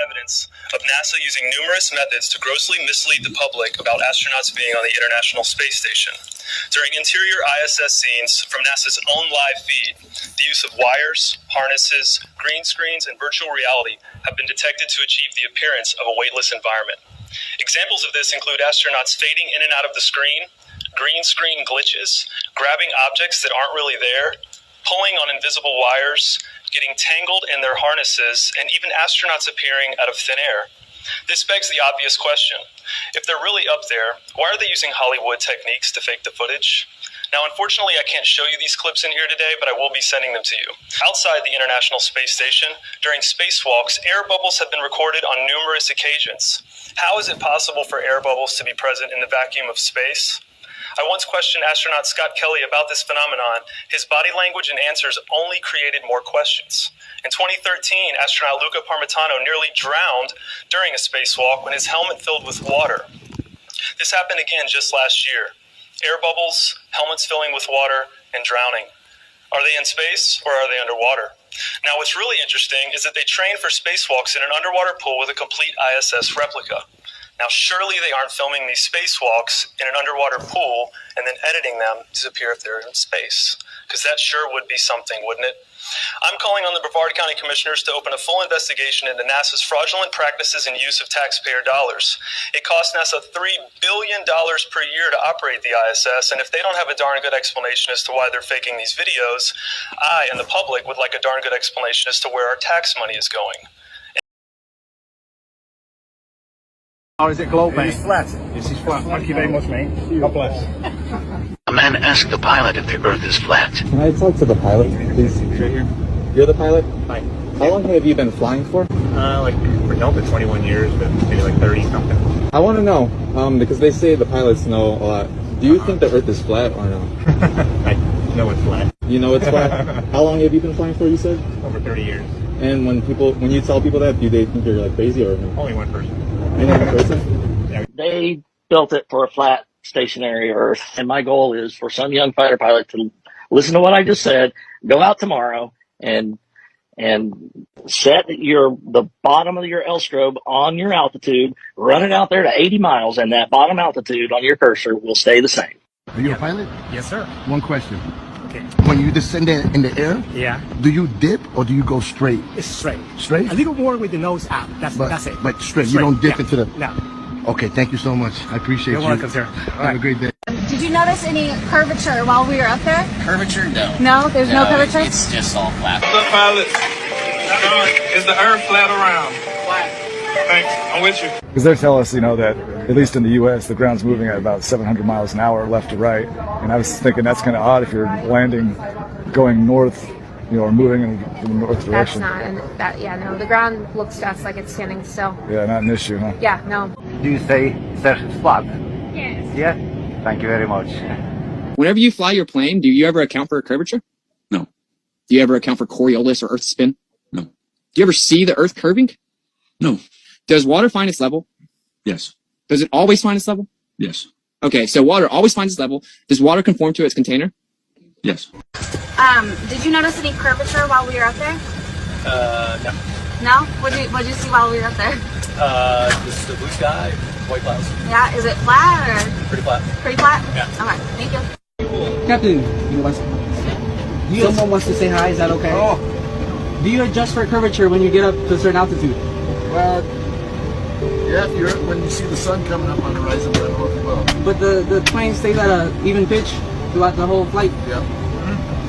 evidence of NASA using numerous methods to grossly mislead the public about astronauts being on the International Space Station. During interior ISS scenes from NASA's own live feed, the use of wires, harnesses, green screens, and virtual reality have been detected to achieve the appearance of a weightless environment. Examples of this include astronauts fading in and out of the screen, green screen glitches, grabbing objects that aren't really there, pulling on invisible wires, getting tangled in their harnesses, and even astronauts appearing out of thin air. This begs the obvious question. If they're really up there, why are they using Hollywood techniques to fake the footage? Now, unfortunately, I can't show you these clips in here today, but I will be sending them to you. Outside the International Space Station, during spacewalks, air bubbles have been recorded on numerous occasions. How is it possible for air bubbles to be present in the vacuum of space? I once questioned astronaut Scott Kelly about this phenomenon. His body language and answers only created more questions. In 2013, astronaut Luca Parmitano nearly drowned during a spacewalk when his helmet filled with water. This happened again just last year. Air bubbles, helmets filling with water, and drowning. Are they in space or are they underwater? Now, what's really interesting is that they train for spacewalks in an underwater pool with a complete ISS replica. Now, surely they aren't filming these spacewalks in an underwater pool and then editing them to appear if they're in space, because that sure would be something, wouldn't it? I'm calling on the Brevard County Commissioners to open a full investigation into NASA's fraudulent practices and use of taxpayer dollars. It costs NASA $3 billion per year to operate the ISS, and if they don't have a darn good explanation as to why they're faking these videos, I and the public would like a darn good explanation as to where our tax money is going. Or is it globe, mate? It's flat. This is flat. Thank you very much, mate. God bless. A man asked the pilot if the Earth is flat. Can I talk to the pilot, please? Right here. You're the pilot? Hi. How long have you been flying for? For Delta, 21 years, but maybe like 30 something. I want to know, because they say the pilots know a lot. Do you think the Earth is flat or no? I know it's flat. You know it's flat? How long have you been flying for, you said? Over 30 years. And when you tell people that, do they think you're like crazy or no? Only one person. Only one person? Yeah. They built it for a flat stationary Earth, and my goal is for some young fighter pilot to listen to what I just said, go out tomorrow and set the bottom of your L strobe on your altitude, run it out there to 80 miles, and that bottom altitude on your cursor will stay the same. Are you a pilot? Yes, sir. One question. Okay. When you descend in the air, Yeah. do you dip or do you go straight? It's straight. Straight? A little more with the nose out. That's it. But straight. You don't dip into the... No. Okay, thank you so much. I appreciate You're you. welcome, sir. Have a great day. Did you notice any curvature while we were up there? Curvature? No. No, there's no curvature? It's just all flat. What's up, pilots? Is the Earth flat or round? Flat. Thanks. I'm with you. Because they're telling us, that at least in the U.S., the ground's moving at about 700 miles an hour left to right. And I was thinking that's kind of odd if you're landing going north, or moving in the north direction. That's not, no, the ground looks to us like it's standing still. Yeah, not an issue, huh? Yeah, no. Do you say it's flat? Yes. Yeah? Thank you very much. Whenever you fly your plane, do you ever account for a curvature? No. Do you ever account for Coriolis or Earth spin? No. Do you ever see the Earth curving? No. Does water find its level? Yes. Does it always find its level? Yes. Okay, so water always finds its level. Does water conform to its container? Yes. Did you notice any curvature while we were up there? No. No? What'd you see while we were up there? Just the blue sky, white clouds. Yeah, is it flat or? Pretty flat. Pretty flat? Yeah. Okay, thank you. Captain, someone wants to say hi, is that okay? Oh. Do you adjust for curvature when you get up to a certain altitude? Well, yeah, when you see the sun coming up on the horizon, that works well. But the plane stays at an even pitch throughout the whole flight. Yeah.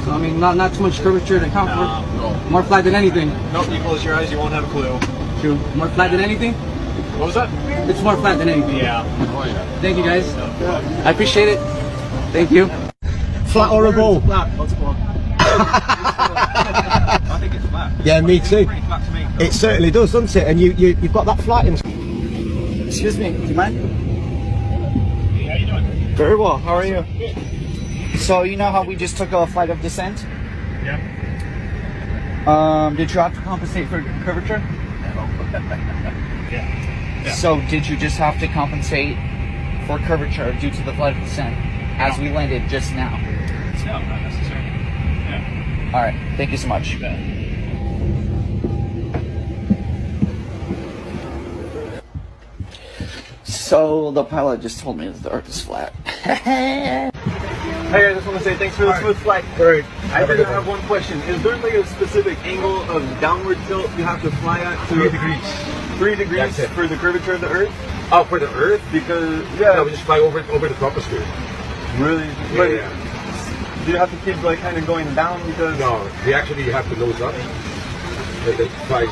So, I mean, not too much curvature to account for. No. More flat than anything. Nope, you close your eyes, you won't have a clue. True. More flat than anything? What was that? It's more flat than anything. Yeah. Oh, yeah. Thank you, guys. I appreciate it. Thank you. Flat or a bowl? Flat. What's a ball? I think it's flat. Yeah, me too. Pretty flat to me. It certainly does, doesn't it? And you've got that flat in. Excuse me, do you mind? How you doing? Very well. How are you? So you know how we just took a flight of descent? Yeah. Did you have to compensate for curvature? Yeah. So did you just have to compensate for curvature due to the flight of descent as we landed just now? No, not necessarily. Yeah. All right. Thank you so much. You bet. So the pilot just told me that the Earth is flat. Hey, I just want to say thanks for the smooth flight. Great. I did have one question. Is there like a specific angle of downward tilt you have to fly at? 3 degrees. 3 degrees for the curvature of the Earth? Oh, for the Earth? Because, Yeah, we just fly over the troposphere. Really? Yeah, But yeah. do you have to keep like kind of going down because... No, we actually have to nose up. It flies.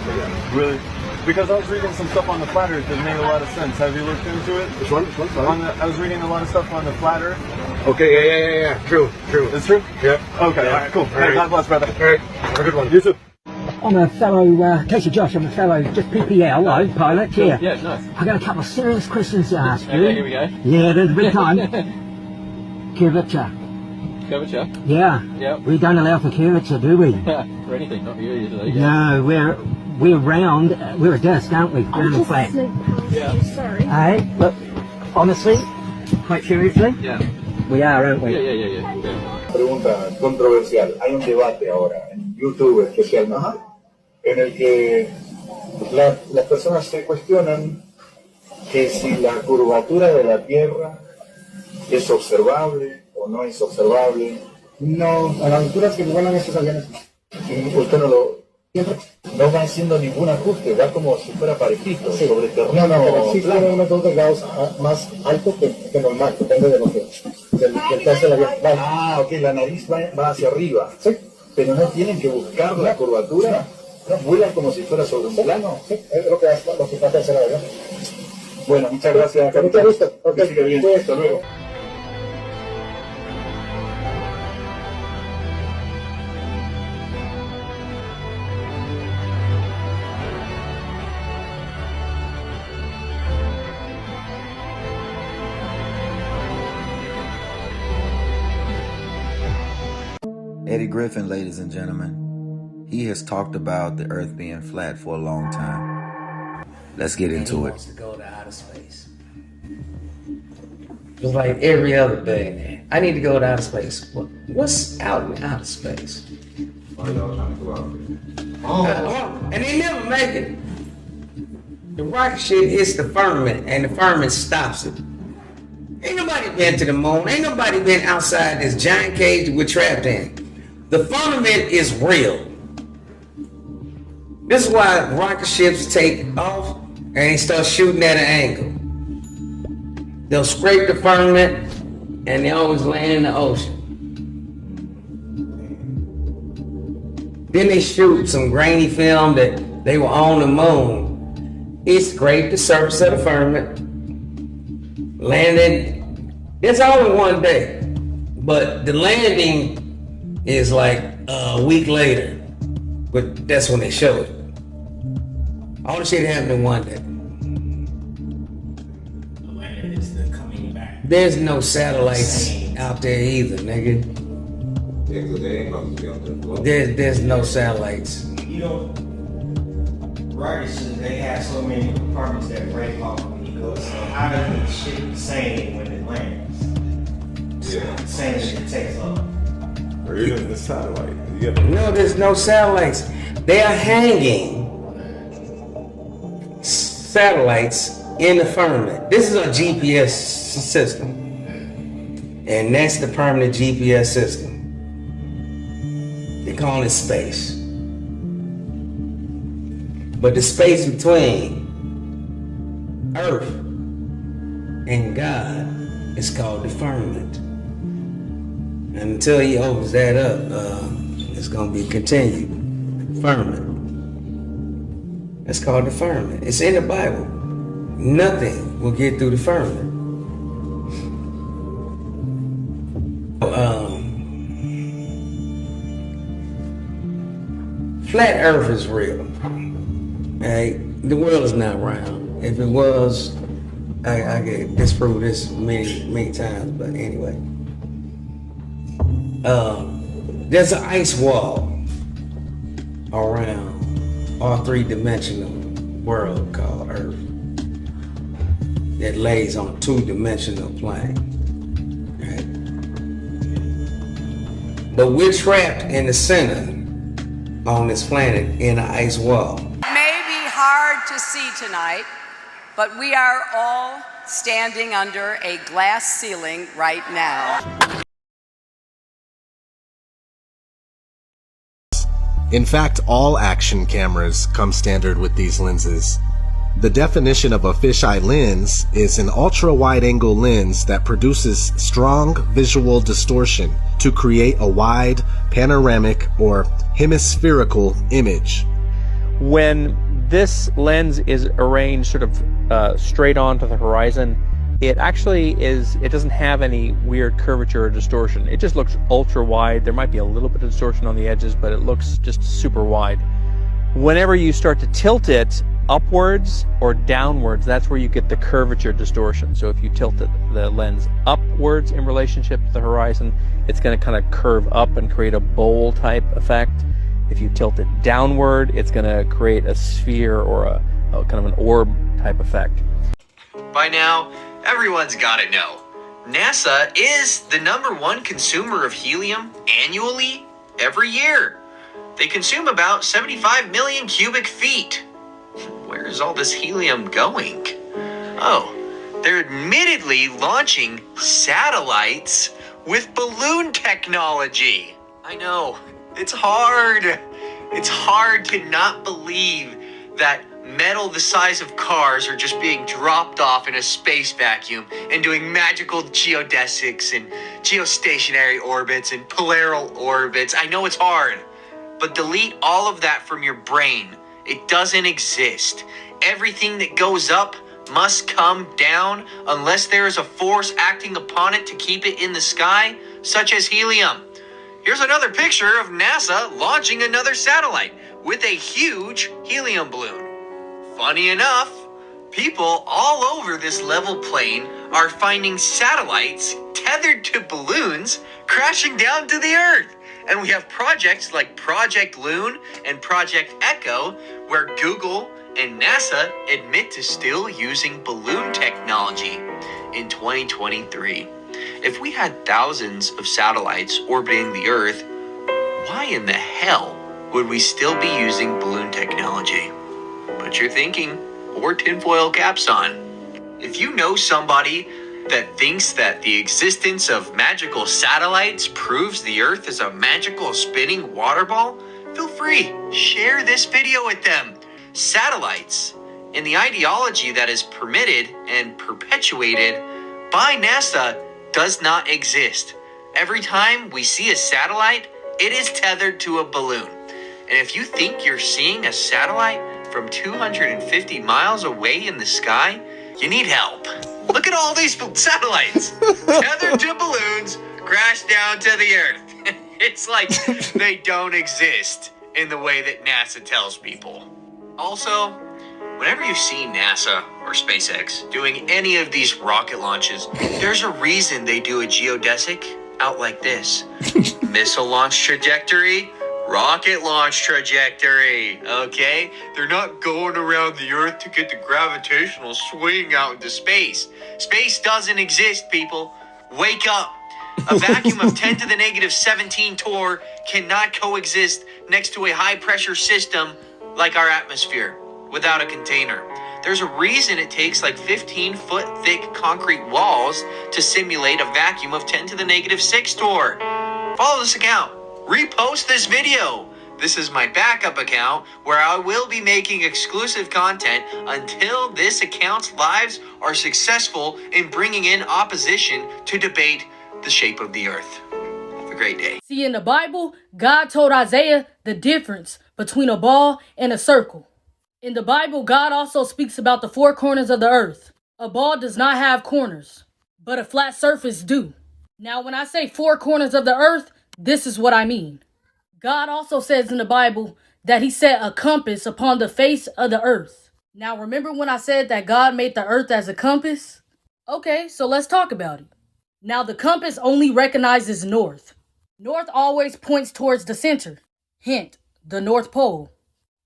Yeah. Really? Because I was reading some stuff on the flat Earth that made a lot of sense. Have you looked into it? Which one? I was reading a lot of stuff on the flat Earth. Okay, yeah. True. It's true? Yeah. Okay, Yeah. all right, cool. All Hey, right. God bless, brother. All right. Have a good one. You too. I'm a fellow, Casey Josh, I'm a fellow just PPL, pilot here. Yeah, nice. I've got a couple of serious questions to ask you. Okay, here we go. Yeah, there's a big time. Curvature. Curvature? Yeah. Yep. We don't allow for curvature, do we? For anything, not you usually. No, we're round, we're a disc, aren't we? Round and flat. Yeah. Sorry. Hey, look, honestly, quite seriously, Yeah. we are, aren't we? Yeah. Pregunta controversial. Hay un debate ahora, en YouTube especialmente, en el que las personas se cuestionan que si la curvatura de la Tierra es observable o no es observable. No, a las alturas que vuelan estos aviones. Usted no va haciendo ningún ajuste, va como si fuera parejito, sobre terreno. No, sí tiene unos 2 grados más alto que normal, depende de lo que del caso del avión. Ok, la nariz va hacia arriba. Sí. Pero no tienen que buscar la curvatura. No, vuelan como si fuera sobre un plano. Sí, es lo que trata de hacer el avión. Bueno, muchas gracias, capitán. Mucho gusto. Ok, sigue bien. Hasta luego. Eddie Griffin, ladies and gentlemen, he has talked about the Earth being flat for a long time. Let's get into it. He wants to go to outer space. Just like every other billionaire. I need to go to outer space. What's out in outer space? Why are y'all trying to go out there? And they never make it. The rocket ship hits the firmament, and the firmament stops it. Ain't nobody been to the moon. Ain't nobody been outside this giant cage that we're trapped in. The firmament is real. This is why rocket ships take off and they start shooting at an angle. They'll scrape the firmament and they always land in the ocean. Then they shoot some grainy film that they were on the moon. It scraped the surface of the firmament, landed. It's all in one day, but the landing is like a week later. But that's when they show it. All the shit happened in one day. There's no satellites out there either, nigga. There's no satellites. You know, rockets, they have so many compartments that break off when you go. So how does the ship the same when it lands? Yeah. Same as it takes off. Or even the satellite. No, there's no satellites. They are hanging satellites in the firmament. This is a GPS system. And that's the permanent GPS system. They call it space. But the space between Earth and God is called the firmament. And until he opens that up, it's going to be continued. Firmament. That's called the firmament. It's in the Bible. Nothing will get through the firmament. Flat Earth is real. Right? The world is not round. If it was, I could disprove this many times, but anyway. There's an ice wall around our three-dimensional world called Earth that lays on a two-dimensional plane. Right? But we're trapped in the center on this planet in an ice wall. It may be hard to see tonight, but we are all standing under a glass ceiling right now. In fact, all action cameras come standard with these lenses. The definition of a fisheye lens is an ultra-wide-angle lens that produces strong visual distortion to create a wide, panoramic, or hemispherical image. When this lens is arranged sort of straight onto the horizon, it doesn't have any weird curvature or distortion. It just looks ultra wide. There might be a little bit of distortion on the edges, but it looks just super wide. Whenever you start to tilt it upwards or downwards, that's where you get the curvature distortion. So if you tilt the lens upwards in relationship to the horizon, it's going to kind of curve up and create a bowl type effect. If you tilt it downward, it's going to create a sphere or a kind of an orb type effect. By now, everyone's got to know, NASA is the #1 consumer of helium annually every year. They consume about 75 million cubic feet. Where is all this helium going? Oh, they're admittedly launching satellites with balloon technology. I know, it's hard. It's hard to not believe that metal the size of cars are just being dropped off in a space vacuum and doing magical geodesics and geostationary orbits and polaral orbits. I know it's hard, but delete all of that from your brain. It doesn't exist. Everything that goes up must come down unless there is a force acting upon it to keep it in the sky, such as helium. Here's another picture of NASA launching another satellite with a huge helium balloon. Funny enough, people all over this level plane are finding satellites tethered to balloons crashing down to the Earth. And we have projects like Project Loon and Project Echo, where Google and NASA admit to still using balloon technology in 2023. If we had thousands of satellites orbiting the Earth, why in the hell would we still be using balloon technology? Put your thinking or tinfoil caps on. If you know somebody that thinks that the existence of magical satellites proves the Earth is a magical spinning water ball, feel free, share this video with them. Satellites, and the ideology that is permitted and perpetuated by NASA, does not exist. Every time we see a satellite, it is tethered to a balloon. And if you think you're seeing a satellite from 250 miles away in the sky, you need help. Look at all these satellites tethered to balloons, crash down to the Earth. It's like they don't exist in the way that NASA tells people. Also, whenever you see NASA or SpaceX doing any of these rocket launches, there's a reason they do a geodesic out like this. Missile launch trajectory, rocket launch trajectory, okay? They're not going around the Earth to get the gravitational swing out into space. Space doesn't exist, people. Wake up. A vacuum of 10 to the negative 17 torr cannot coexist next to a high-pressure system like our atmosphere without a container. There's a reason it takes like 15-foot thick concrete walls to simulate a vacuum of 10 to the negative 6 torr. Follow this account. Repost this video. This is my backup account where I will be making exclusive content until this account's lives are successful in bringing in opposition to debate the shape of the Earth. Have a great day. See, in the Bible, God told Isaiah the difference between a ball and a circle. In the Bible, God also speaks about the four corners of the earth. A ball does not have corners, but a flat surface do. Now, when I say four corners of the earth, this is what I mean. God also says in the Bible that he set a compass upon the face of the earth. Now, remember when I said that God made the earth as a compass? Okay, so let's talk about it. Now, the compass only recognizes north. North always points towards the center. Hint, the North Pole.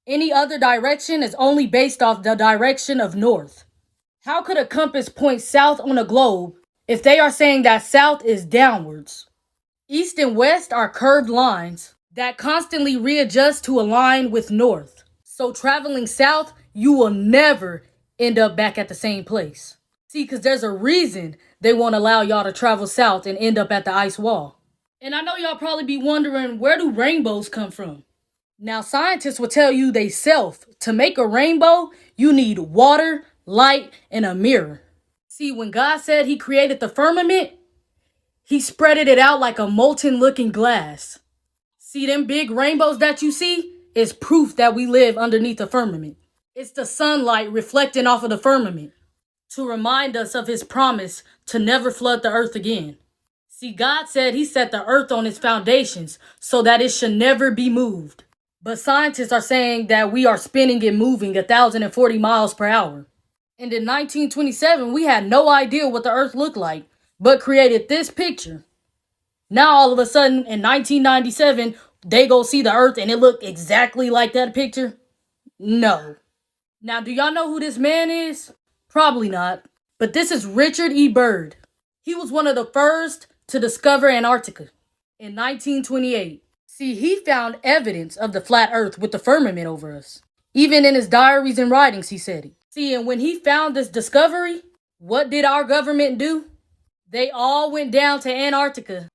Any other direction is only based off the direction of north. How could a compass point south on a globe if they are saying that south is downwards? East and west are curved lines that constantly readjust to align with north. So traveling south, you will never, end up back at the same place. See, because there's a reason they won't allow y'all to travel south and end up at the ice wall. And I know y'all probably be wondering, where do rainbows come from? Now, scientists will tell you they self, to make a rainbow, you need water, light, and a mirror. See, when God said he created the firmament, he spreaded it out like a molten looking glass. See, them big rainbows that you see is proof that we live underneath the firmament. It's the sunlight reflecting off of the firmament to remind us of his promise to never flood the earth again. See, God said he set the earth on its foundations so that it should never be moved. But scientists are saying that we are spinning and moving 1,040 miles per hour. And in 1927, we had no idea what the earth looked like, but created this picture. Now, all of a sudden, in 1997, they go see the earth and it looked exactly like that picture? No. Now, do y'all know who this man is? Probably not. But this is Richard E. Byrd. He was one of the first to discover Antarctica in 1928. See, he found evidence of the flat earth with the firmament over us. Even in his diaries and writings, he said it. See, and when he found this discovery, what did our government do? They all went down to Antarctica.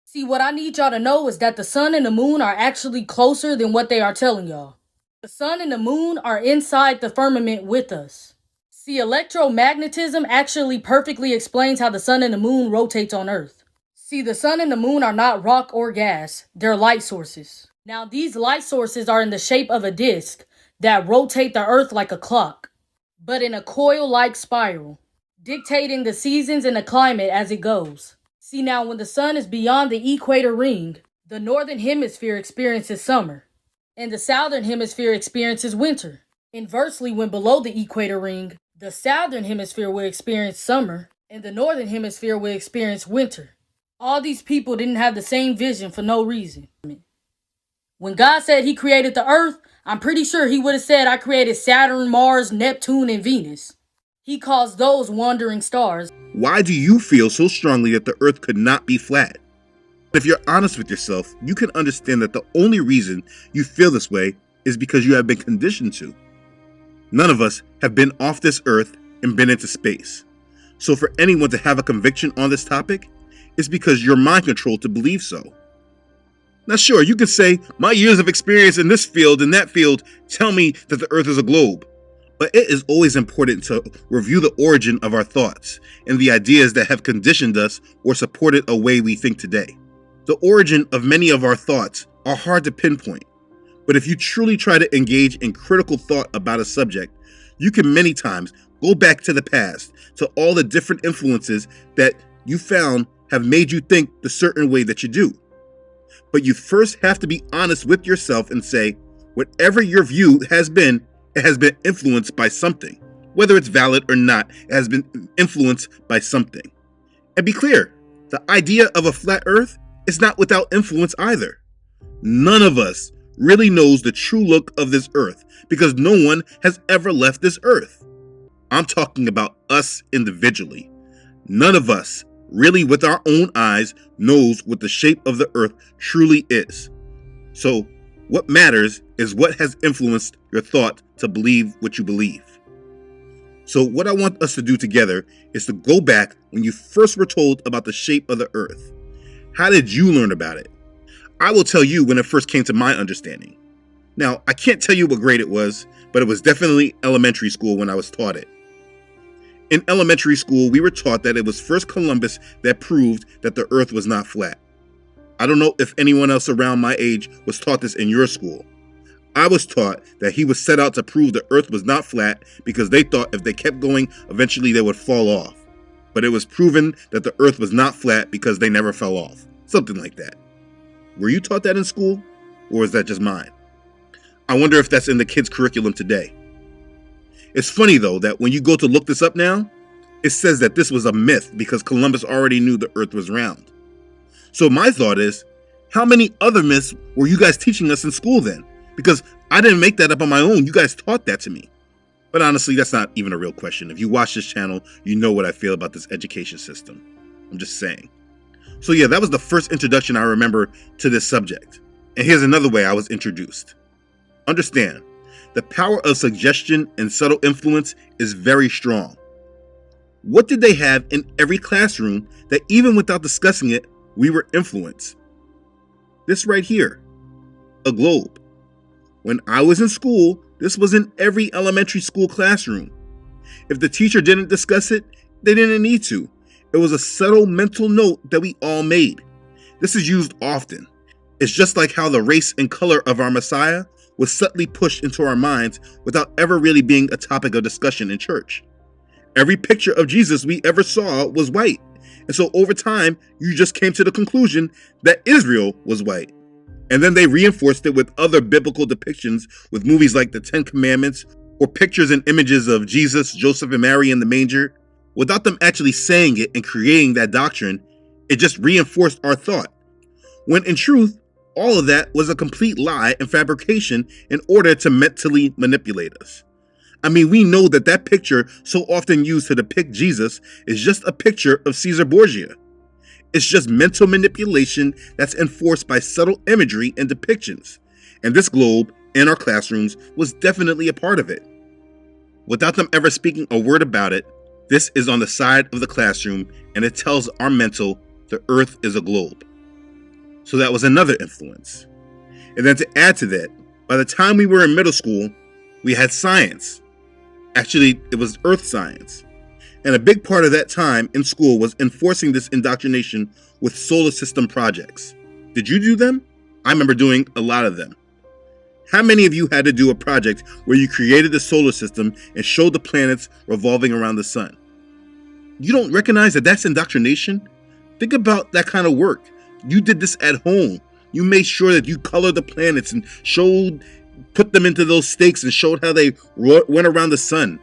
See, what I need y'all to know is that the sun and the moon are actually closer than what they are telling y'all. The sun and the moon are inside the firmament with us. See, electromagnetism actually perfectly explains how the sun and the moon rotates on Earth. See, the sun and the moon are not rock or gas, they're light sources. Now, these light sources are in the shape of a disc that rotate the Earth like a clock, but in a coil-like spiral, dictating the seasons and the climate as it goes. See, now when the sun is beyond the equator ring, the northern hemisphere experiences summer, and the southern hemisphere experiences winter. Inversely, when below the equator ring, the southern hemisphere will experience summer, and the northern hemisphere will experience winter. All these people didn't have the same vision for no reason. When God said he created the earth, I'm pretty sure he would have said, I created Saturn, Mars, Neptune, and Venus. He calls those wandering stars. Why do you feel so strongly that the earth could not be flat? If you're honest with yourself, you can understand that the only reason you feel this way is because you have been conditioned to. None of us have been off this earth and been into space. So for anyone to have a conviction on this topic, it's because you're mind controlled to believe so. Now sure, you can say, my years of experience in this field and that field tell me that the earth is a globe. But it is always important to review the origin of our thoughts and the ideas that have conditioned us or supported a way we think today. The origin of many of our thoughts are hard to pinpoint, but if you truly try to engage in critical thought about a subject, you can many times go back to the past, to all the different influences that you found have made you think the certain way that you do. But you first have to be honest with yourself and say, whatever your view has been, it has been influenced by something. Whether it's valid or not, it has been influenced by something. And be clear, the idea of a flat earth is not without influence either. None of us really knows the true look of this earth because no one has ever left this earth. I'm talking about us individually. None of us really with our own eyes knows what the shape of the earth truly is. So what matters is what has influenced your thought to believe what you believe. So what I want us to do together is to go back when you first were told about the shape of the earth. How did you learn about it? I will tell you when it first came to my understanding. Now, I can't tell you what grade it was, but it was definitely elementary school when I was taught it. In elementary school, we were taught that it was first Columbus that proved that the earth was not flat. I don't know if anyone else around my age was taught this in your school. I was taught that he was set out to prove the earth was not flat because they thought if they kept going, eventually they would fall off. But it was proven that the earth was not flat because they never fell off. Something like that. Were you taught that in school? Or is that just mine? I wonder if that's in the kids' curriculum today. It's funny though that when you go to look this up now, it says that this was a myth because Columbus already knew the earth was round. So my thought is, how many other myths were you guys teaching us in school then? Because I didn't make that up on my own. You guys taught that to me. But honestly, that's not even a real question. If you watch this channel, you know what I feel about this education system. I'm just saying. So yeah, that was the first introduction I remember to this subject. And here's another way I was introduced. Understand, the power of suggestion and subtle influence is very strong. What did they have in every classroom that even without discussing it, we were influenced? This right here, a globe. When I was in school, this was in every elementary school classroom. If the teacher didn't discuss it, they didn't need to. It was a subtle mental note that we all made. This is used often. It's just like how the race and color of our Messiah was subtly pushed into our minds without ever really being a topic of discussion in church. Every picture of Jesus we ever saw was white. And so over time, you just came to the conclusion that Israel was white. And then they reinforced it with other biblical depictions with movies like the Ten Commandments or pictures and images of Jesus, Joseph, and Mary in the manger. Without them actually saying it and creating that doctrine, it just reinforced our thought. When in truth, all of that was a complete lie and fabrication in order to mentally manipulate us. I mean, we know that that picture so often used to depict Jesus is just a picture of Caesar Borgia. It's just mental manipulation that's enforced by subtle imagery and depictions. And this globe in our classrooms was definitely a part of it. Without them ever speaking a word about it, this is on the side of the classroom and it tells our mental the earth is a globe. So that was another influence. And then to add to that, by the time we were in middle school, we had science. Actually, it was earth science. And a big part of that time in school was enforcing this indoctrination with solar system projects. Did you do them? I remember doing a lot of them. How many of you had to do a project where you created the solar system and showed the planets revolving around the sun? You don't recognize that that's indoctrination? Think about that kind of work. You did this at home. You made sure that you colored the planets and put them into those stakes and showed how they went around the sun.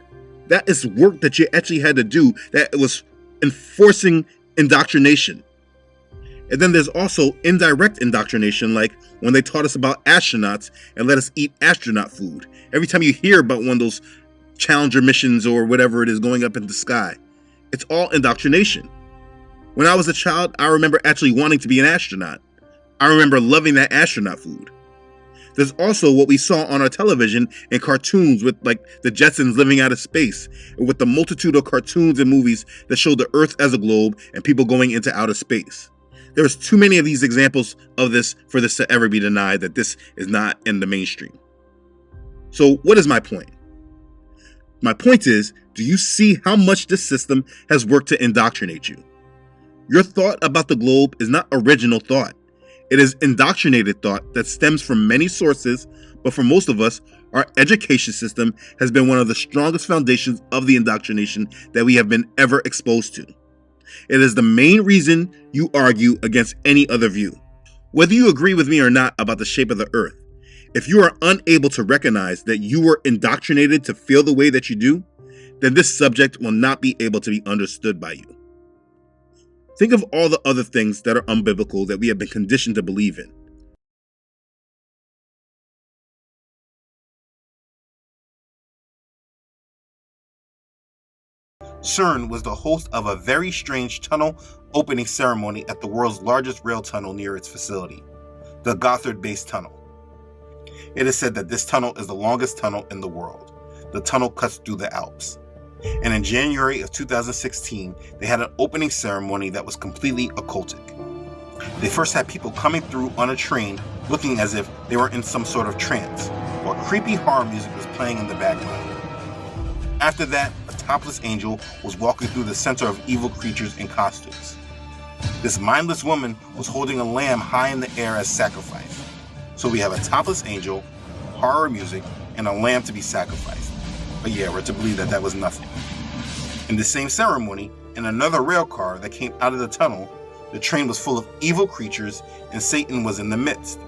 That is work that you actually had to do that was enforcing indoctrination. And then there's also indirect indoctrination, like when they taught us about astronauts and let us eat astronaut food. Every time you hear about one of those Challenger missions or whatever it is going up in the sky, it's all indoctrination. When I was a child, I remember actually wanting to be an astronaut. I remember loving that astronaut food. There's also what we saw on our television and cartoons with like the Jetsons living out of space, and with the multitude of cartoons and movies that show the Earth as a globe and people going into outer space. There's too many of these examples of this for this to ever be denied that this is not in the mainstream. So what is my point? My point is, do you see how much this system has worked to indoctrinate you? Your thought about the globe is not original thought. It is indoctrinated thought that stems from many sources, but for most of us, our education system has been one of the strongest foundations of the indoctrination that we have been ever exposed to. It is the main reason you argue against any other view. Whether you agree with me or not about the shape of the earth, if you are unable to recognize that you were indoctrinated to feel the way that you do, then this subject will not be able to be understood by you. Think of all the other things that are unbiblical that we have been conditioned to believe in. CERN was the host of a very strange tunnel opening ceremony at the world's largest rail tunnel near its facility, the Gotthard Base Tunnel. It is said that this tunnel is the longest tunnel in the world. The tunnel cuts through the Alps. And in January of 2016, they had an opening ceremony that was completely occultic. They first had people coming through on a train looking as if they were in some sort of trance, while creepy horror music was playing in the background. After that, a topless angel was walking through the center of evil creatures in costumes. This mindless woman was holding a lamb high in the air as sacrifice. So we have a topless angel, horror music, and a lamb to be sacrificed. But yeah, we're to believe that that was nothing. In the same ceremony, in another rail car that came out of the tunnel, the train was full of evil creatures and Satan was in the midst.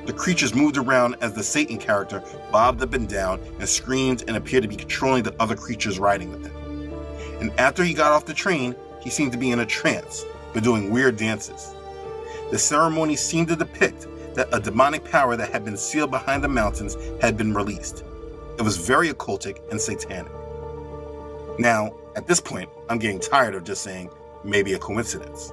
The creatures moved around as the Satan character bobbed up and down and screamed and appeared to be controlling the other creatures riding with him. And after he got off the train, he seemed to be in a trance, but doing weird dances. The ceremony seemed to depict that a demonic power that had been sealed behind the mountains had been released. It was very occultic and satanic. Now, at this point, I'm getting tired of just saying maybe a coincidence.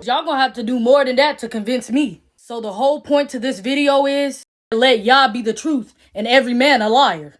Y'all gonna have to do more than that to convince me. So the whole point to this video is to let Yah be the truth and every man a liar.